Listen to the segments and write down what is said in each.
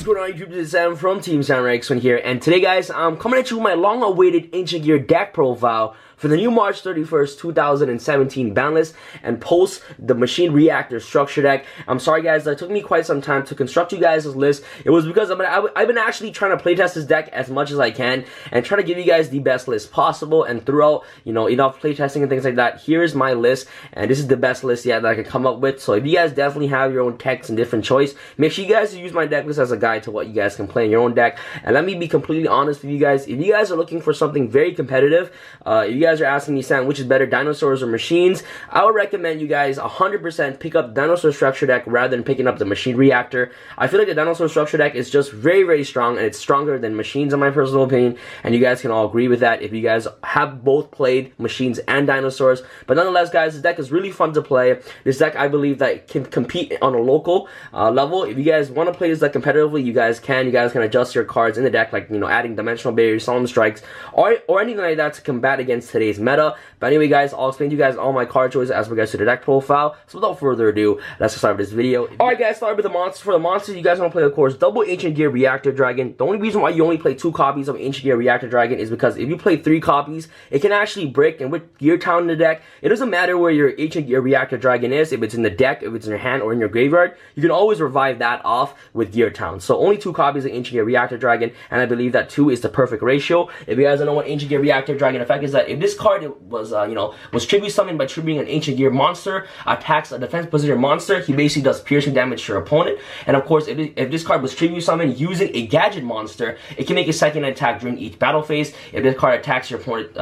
going on YouTube? This is Sam from TeamSamuraiX1 here, and today guys, I'm coming at you with my long-awaited Ancient Gear deck profile for the new March 31st, 2017 BANLIST and Post.MACHINE REACTOR structure deck. I'm sorry guys, it took me quite some time to construct you guys this list. It was because I've been actually trying to playtest this deck as much as I can and try to give you guys the best list possible, and throughout, you know, enough playtesting and things like that, here's my list, and this is the best list yet that I can come up with. So if you guys definitely have your own decks and different choice, make sure you guys use my deck list as a guide to what you guys can play in your own deck. And let me be completely honest with you guys, if you guys are looking for something very competitive, if you guys are asking me, Sam, which is better, dinosaurs or machines, I would recommend you guys 100% pick up dinosaur structure deck rather than picking up the machine reactor. I feel like the dinosaur structure deck is just very, very strong, and it's stronger than machines in my personal opinion, and you guys can all agree with that if you guys have both played machines and dinosaurs. But nonetheless guys, this deck is really fun to play. This deck, I believe, that can compete on a local level. If you guys want to play this deck competitively, you guys can adjust your cards in the deck, like, you know, adding dimensional barriers, solemn strikes, or anything like that to combat against today's meta. But anyway guys, I'll explain to you guys all my card choices as regards to the deck profile. So without further ado, let's get started with this video. Alright guys, start with the monsters. For the monsters, you guys want to play, of course, double Ancient Gear Reactor Dragon. The only reason why you only play 2 copies of Ancient Gear Reactor Dragon is because if you play 3 copies, it can actually break, and with Gear Town in the deck, it doesn't matter where your Ancient Gear Reactor Dragon is, if it's in the deck, if it's in your hand, or in your graveyard, you can always revive that off with Gear Town. So only 2 copies of Ancient Gear Reactor Dragon, and I believe that 2 is the perfect ratio. If you guys don't know what Ancient Gear Reactor Dragon effect is, that if this card was was tribute summoned by tributing an Ancient Gear monster, attacks a defense position monster, he basically does piercing damage to your opponent. And of course, if this card was tribute summoned using a gadget monster, it can make a second attack during each battle phase. If this card attacks your opponent,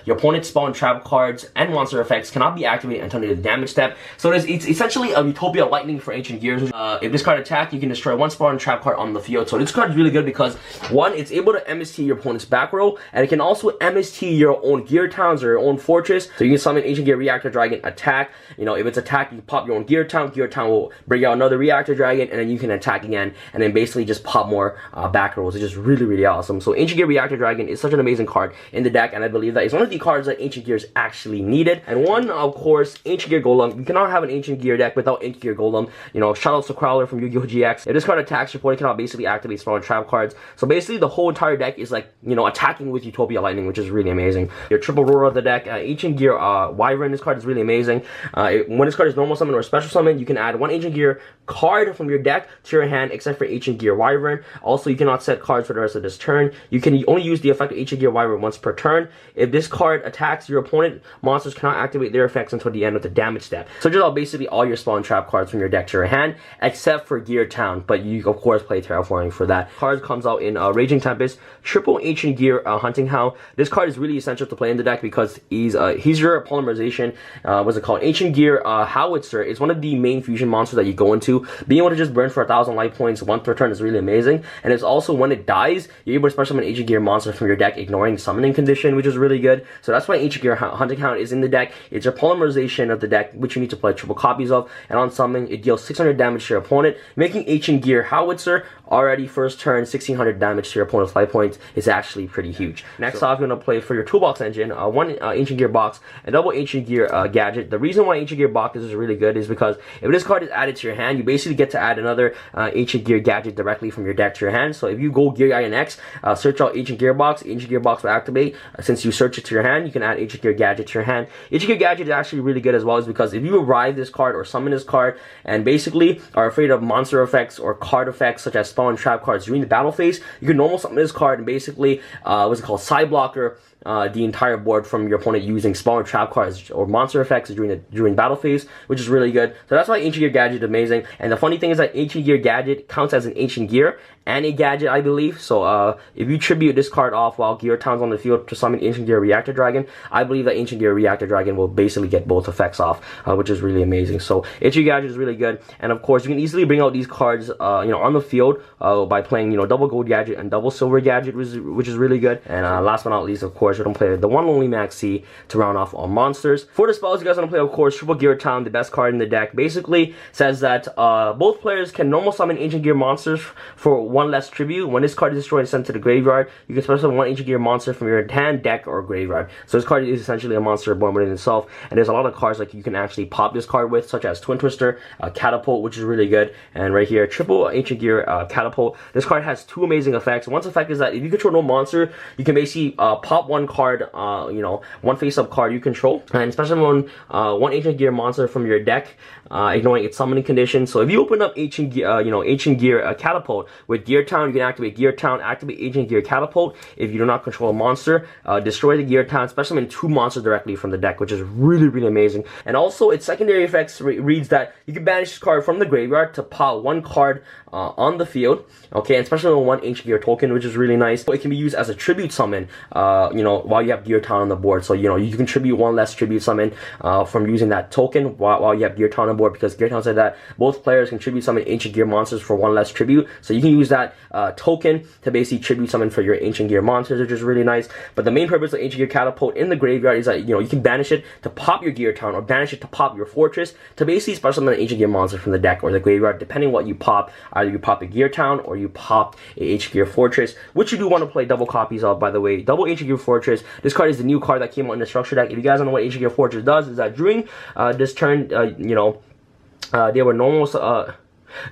your opponent's spawn trap cards and monster effects cannot be activated until the damage step. So it's essentially a Utopia Lightning for Ancient Gears. If this card attacks, you can destroy 1 spawn trap card on the field. So this card is really good because, one, it's able to MST your opponent's back row, and it can also MST your own Gear Towns or your own fortress. So you can summon Ancient Gear Reactor Dragon, attack. You know, if it's attack, you pop your own Gear Town. Gear Town will bring out another Reactor Dragon, and then you can attack again, and then basically just pop more back rows. It's just really, really awesome. So Ancient Gear Reactor Dragon is such an amazing card in the deck, and I believe that it's one of the cards that Ancient Gears actually needed. And one, of course, Ancient Gear Golem. You cannot have an Ancient Gear deck without Ancient Gear Golem. You know, shout out to Crowler from YUGIOH GX. If this card attacks your opponent, cannot basically activate spawn trap cards. So basically, the whole entire deck is like, you know, attacking with Utopia Lightning, which is really amazing. Your triple roar of the deck, Ancient Gear Wyvern. This card is really amazing. When this card is normal summon or special summon, you can add 1 Ancient Gear card from your deck to your hand, except for Ancient Gear Wyvern. Also, you cannot set cards for the rest of this turn. You can only use the effect of Ancient Gear Wyvern once per turn. If this card attacks your opponent, monsters cannot activate their effects until the end of the damage step. So just basically all your spawn trap cards from your deck to your hand, except for Gear Town, but you of course play Terraforming for that. Card comes out in Raging Tempest, triple Ancient Gear Hunting Hound. This card is really essential to play in the deck because he's your polymerization. What's it called? Ancient Gear Howitzer is one of the main fusion monsters that you go into. Being able to just burn for 1,000 life points once per turn is really amazing. And it's also, when it dies, you're able to special summon Ancient Gear monster from your deck, ignoring the summoning condition, which is really good. So that's why Ancient Gear Hunting Hound is in the deck. It's your polymerization of the deck, which you need to play triple copies of. And on summoning, it deals 600 damage to your opponent, making Ancient Gear Howitzer already first turn 1,600 damage to your opponent's life points is actually pretty huge. Next off, you're going to play for your toolbox engine, 1 Ancient Gear box and double Ancient Gear gadget. The reason why Ancient Gear box is really good is because if this card is added to your hand, you basically get to add another Ancient Gear gadget directly from your deck to your hand. So if you go Gear INX, search out Ancient Gear box, Ancient Gear box will activate. Since you search it to your hand, you can add Ancient Gear gadget to your hand. Ancient Gear gadget is actually really good as well, is because if you revive this card or summon this card and basically are afraid of monster effects or card effects such as spawn trap cards during the battle phase, you can normal summon this card and basically side blocker the entire board from your opponent using spawn trap cards or monster effects during battle phase, which is really good. So that's why Ancient Gear gadget is amazing. And the funny thing is that Ancient Gear gadget counts as an Ancient Gear and a gadget, I believe. So if you tribute this card off while Gear Town's on the field to summon Ancient Gear Reactor Dragon, I believe that Ancient Gear Reactor Dragon will basically get both effects off, which is really amazing. So Ancient Gear gadget is really good. And of course, you can easily bring out these cards on the field by playing double gold gadget and double silver gadget, which is really good. And last but not least, of course, course, we're going to play the one only Max C to round off all monsters. For the spells, you guys want to play, of course, Triple Gear Town, the best card in the deck. Basically says that both players can normal summon Ancient Gear monsters for 1 less tribute. When this card is destroyed and sent to the graveyard, you can special summon 1 Ancient Gear monster from your hand, deck, or graveyard. So this card is essentially a monster born within itself, and there's a lot of cards like you can actually pop this card with, such as Twin Twister, Catapult, which is really good, and right here, Triple Ancient Gear Catapult. This card has 2 amazing effects. One effect is that if you control no monster, you can basically pop 1 card, you know, 1 face-up card you control, and especially when 1 Ancient Gear monster from your deck, ignoring its summoning condition. So if you open up Ancient Gear, Ancient Gear Catapult with Gear Town, you can activate Gear Town, activate Ancient Gear Catapult. If you do not control a monster, destroy the Gear Town, especially in 2 monsters directly from the deck, which is really, really amazing. And also, its secondary effects reads that you can banish this card from the graveyard to pop 1 card on the field, okay, and especially on 1 Ancient Gear token, which is really nice. So it can be used as a tribute summon, you know, while you have Gear Town on the board. So, you know, you can tribute 1 less tribute summon from using that token while you have Gear Town on board, because Gear Town said that both players can tribute summon Ancient Gear monsters for 1 less tribute. So you can use that token to basically tribute summon for your Ancient Gear monsters, which is really nice. But the main purpose of Ancient Gear Catapult in the graveyard is that, you know, you can banish it to pop your Gear Town, or banish it to pop your Fortress, to basically special summon an Ancient Gear monster from the deck or the graveyard, depending what you pop. Either you pop a Gear Town or you pop a Ancient Gear Fortress, which you do want to play double copies of, by the way. Double Ancient Gear Fortress. This card is the new card that came out in the structure deck. If you guys don't know what Ancient Gear Fortress does, is that during this turn, you know, they were normal.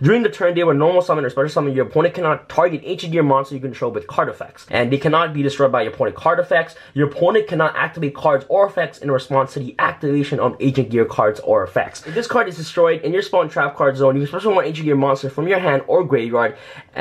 During the turn, they were normal summon or special summon. Your opponent cannot target Ancient Gear monster you control with card effects, and they cannot be destroyed by your opponent card effects. Your opponent cannot activate cards or effects in response to the activation of Ancient Gear cards or effects. If this card is destroyed in your spawn trap card zone, you can special summon Ancient Gear monster from your hand or graveyard.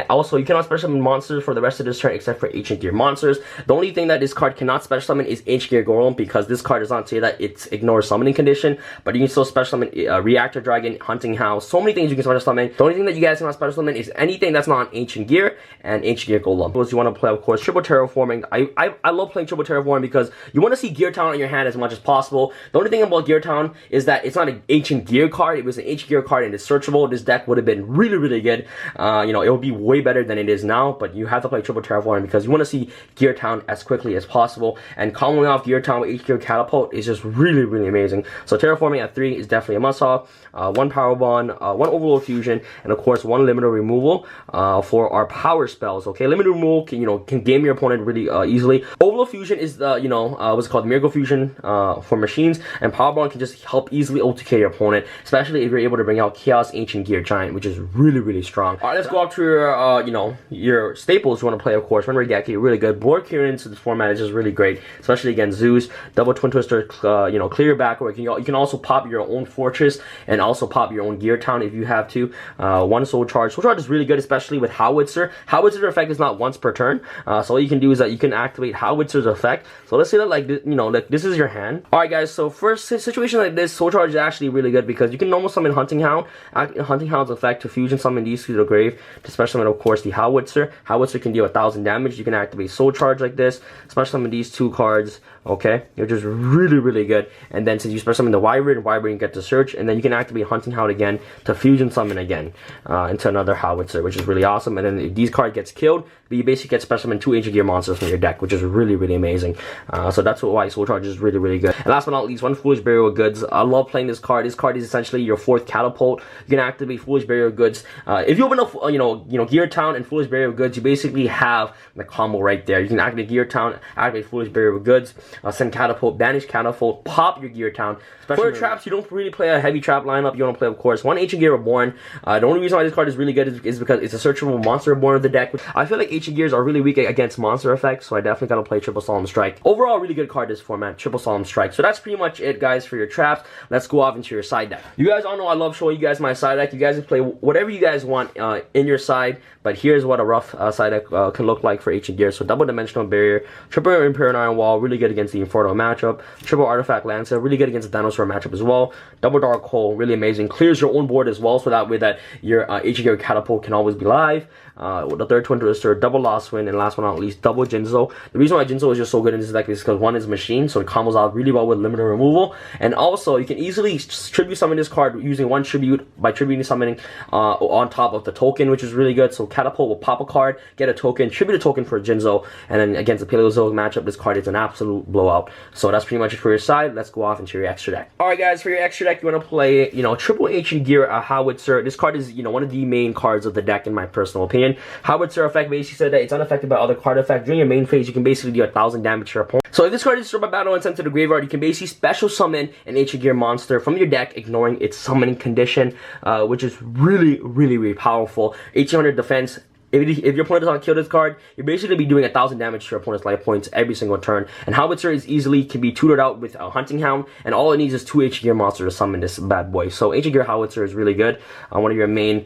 Also, you cannot special summon monsters for the rest of this turn except for Ancient Gear monsters. The only thing that this card cannot special summon is Ancient Gear Golem, because this card does not say that it ignores summoning condition, but you can still special summon Reactor Dragon, Hunting House, so many things you can special summon. The only thing that you guys cannot special summon is anything that's not Ancient Gear and Ancient Gear Golem. Suppose you want to play, of course, Triple Terraforming. I love playing Triple Terraforming because you want to see Gear Town on your hand as much as possible. The only thing about Gear Town is that it's not an Ancient Gear card. It was an Ancient Gear card and it's searchable. This deck would have been really, really good. You know, it would be way better than it is now, but you have to play Triple Terraforming because you want to see Gear Town as quickly as possible. And comboing off Gear Town with Ancient Gear Catapult is just really, really amazing. So Terraforming at 3 is definitely a must-have. 1 Power Bond, 1 Overload Fusion, and of course 1 Limiter Removal for our power spells. Okay, Limiter Removal can game your opponent really easily. Overload Fusion is the what's it called, Miracle Fusion for machines, and Power Bond can just help easily OTK your opponent, especially if you're able to bring out Chaos Ancient Gear Giant, which is really, really strong. All right, let's go up to your your staples you want to play. Of course, Remember Geki, really good. Board clearance to this format is just really great, especially against Zeus. Double Twin Twister, clear your back, or you can also pop your own Fortress and also pop your own Gear Town if you have to. 1 Soul Charge. Soul Charge is really good, especially with Howitzer. Howitzer effect is not once per turn, so all you can do is that you can activate Howitzer's effect. So let's say that like this is your hand. All right, guys. So for a situation like this, Soul Charge is actually really good because you can normal summon Hunting Hound. Hunting Hound's effect to fusion summon these to the grave to special summon, of course, the Howitzer. Howitzer can deal 1,000 damage. You can activate Soul Charge like this, special summon these 2 cards. Okay, they're just really, really good. And then since you special summon the Wyvern, you get to search, and then you can activate Hunting Hound again to fusion summon again into another Howitzer, which is really awesome. And then if these card gets killed, you basically get special summon 2 Ancient Gear monsters from your deck, which is really, really amazing. So that's why Soul Charge is really, really good. And last but not least, 1 Foolish Burial of Goods. I love playing this card. This card is essentially your 4th catapult. You can activate Foolish Burial of Goods. If you open up, Gear Town and Foolish Burial of Goods, you basically have the combo right there. You can activate Gear Town, activate Foolish Burial of Goods, send Catapult, banish Catapult, pop your Gear Town. For traps, you don't really play a heavy trap lineup. You want to play, of course, 1 Ancient Gear Reborn. The only reason why this card is really good is because it's a searchable monster reborn of the deck. I feel like Ancient Gears are really weak against monster effects, so I definitely gotta play Triple Solemn Strike. Overall, really good card this format, Triple Solemn Strike. So that's pretty much it, guys, for your traps. Let's go off into your side deck. You guys all know I love showing you guys my side deck. You guys can play whatever you guys want in your side, but here's what a rough side deck can look like for Ancient Gears. So double dimensional barrier, triple Imperial Iron Wall, really good against against the Inferno matchup. Triple Artifact Lancer, really good against the Dinosaur matchup as well. Double Dark Hole, really amazing. Clears your own board as well, so that way that your HG Catapult can always be live. The third Twin Twister, double Lost Wind, and last but not least, double Jinzo. The reason why Jinzo is just so good in this deck is because one is machine, so it combos out really well with limited removal, and also you can easily tribute summon this card using one tribute by tributing summoning on top of the token, which is really good. So Catapult will pop a card, get a token, tribute a token for Jinzo, and then against the Paleozoic matchup, this card is an absolute blowout. So that's pretty much it for your side. Let's go off into your extra deck. Alright guys, for your extra deck, you want to play, Triple Ancient Gear Howitzer. This card is, one of the main cards of the deck in my personal opinion. Howitzer effect basically said that it's unaffected by other card effects. During your main phase, you can basically do 1,000 damage to your opponent. So if this card is destroyed by battle and sent to the graveyard, you can basically special summon an Ancient Gear monster from your deck, ignoring its summoning condition, which is really powerful. 1800 defense. If your opponent does not kill this card, you're basically going to be doing 1,000 damage to your opponent's life points every single turn. And Howitzer can be tutored out with a Hunting Hound, and all it needs is 2 Ancient Gear monsters to summon this bad boy. So Ancient Gear Howitzer is really good. One of your main,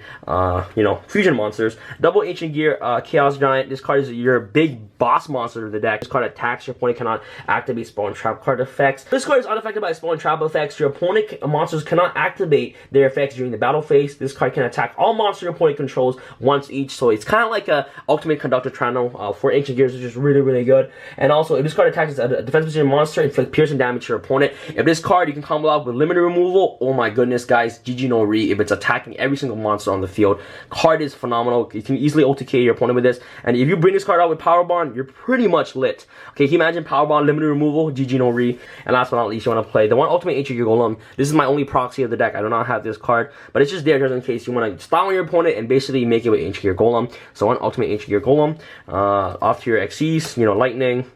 fusion monsters. Double Ancient Gear Chaos Giant. This card is your big boss monster of the deck. This card attacks. Your opponent cannot activate Spawn Trap card effects. This card is unaffected by Spawn Trap effects. Your opponent monsters cannot activate their effects during the battle phase. This card can attack all monsters your opponent controls once each. So it's kind of like a Ultimate Conductor Trano for Ancient Gears, which is really good. And also, if this card attacks a defense position monster, inflict piercing damage to your opponent. If this card you can combo out with limited removal, oh my goodness, guys, GG no re. If it's attacking every single monster on the field, card is phenomenal. You can easily OTK your opponent with this. And if you bring this card out with Power Bond, you're pretty much lit. Okay, can you imagine Power Bond, limited removal, GG no re. And last but not least, you want to play the one Ultimate Ancient Gear Golem. This is my only proxy of the deck. I do not have this card, but it's just there just in case you want to style on your opponent and basically make it with Ancient Gear Golem. So one Ultimate Ancient Gear Golem, off to your Xyz, Lightning,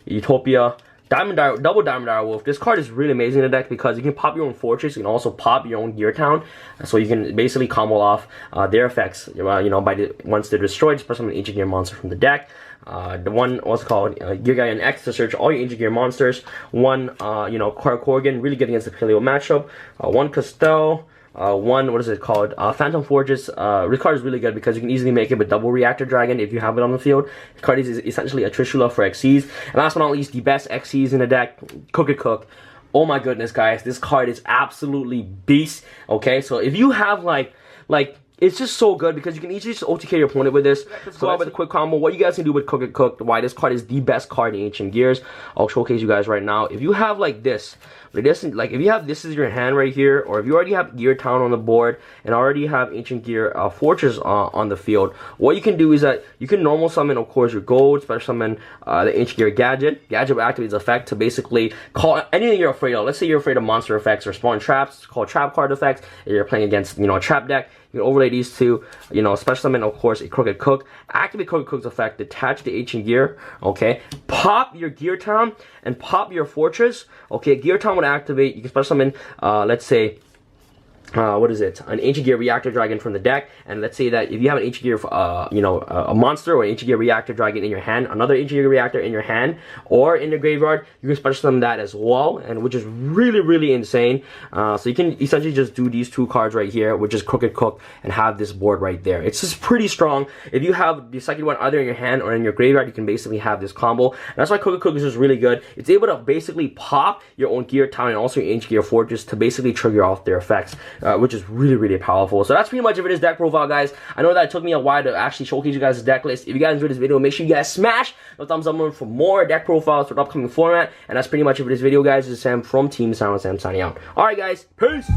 Utopia, double Diamond Dire Wolf. This card is really amazing in the deck because you can pop your own fortress, you can also pop your own Gear Town, so you can basically combo off their effects, once they're destroyed, just press on an Ancient Gear monster from the deck. The one, what's called Gear Guy and X to search all your Ancient Gear monsters. One, Korrigan, really good against the Paleo matchup. One Castell. One, what is it called? Phantom Forges. This card is really good because you can easily make it with double Reactor Dragon if you have it on the field. This card is essentially a Trishula for Xyz. And last but not least, the best Xyz in the deck, Cook. Oh my goodness, guys, this card is absolutely beast. Okay, so if you have like it's just so good because you can easily just OTK your opponent with this. Let's go out with a quick combo. What you guys can do with Cook, why this card is the best card in Ancient Gears. I'll showcase you guys right now. If you have like this, if you have this is your hand right here, or if you already have Gear Town on the board and already have Ancient Gear Fortress on the field, what you can do is that you can normal summon, of course, your gold, special summon the Ancient Gear Gadget. Gadget will activate its effect to basically call anything you're afraid of. Let's say you're afraid of monster effects or spawn traps, called trap card effects, and you're playing against a trap deck. You can overlay these two, special summon, of course, a Crooked Cook, activate Crooked Cook's effect, detach the Ancient Gear, okay, pop your Gear Town, and pop your Fortress, okay, Gear Town would activate, you can special summon, let's say, an Ancient Gear Reactor Dragon from the deck, and let's say that if you have an Ancient Gear, a monster or an Ancient Gear Reactor Dragon in your hand, another Ancient Gear Reactor in your hand, or in the graveyard, you can special summon that as well, and which is really insane. So you can essentially just do these two cards right here, which is Crooked Cook, and have this board right there. It's just pretty strong. If you have the second one either in your hand or in your graveyard, you can basically have this combo. And that's why Crooked Cook is just really good. It's able to basically pop your own Gear Town and also your Ancient Gear Fortress to basically trigger off their effects. Which is really powerful. So that's pretty much it for this deck profile, guys. I know that it took me a while to actually showcase you guys' deck list. If you guys enjoyed this video, make sure you guys smash the thumbs up for more deck profiles for the upcoming format. And that's pretty much it for this video, guys. This is Sam from Team Sam, signing out. Alright, guys. Peace!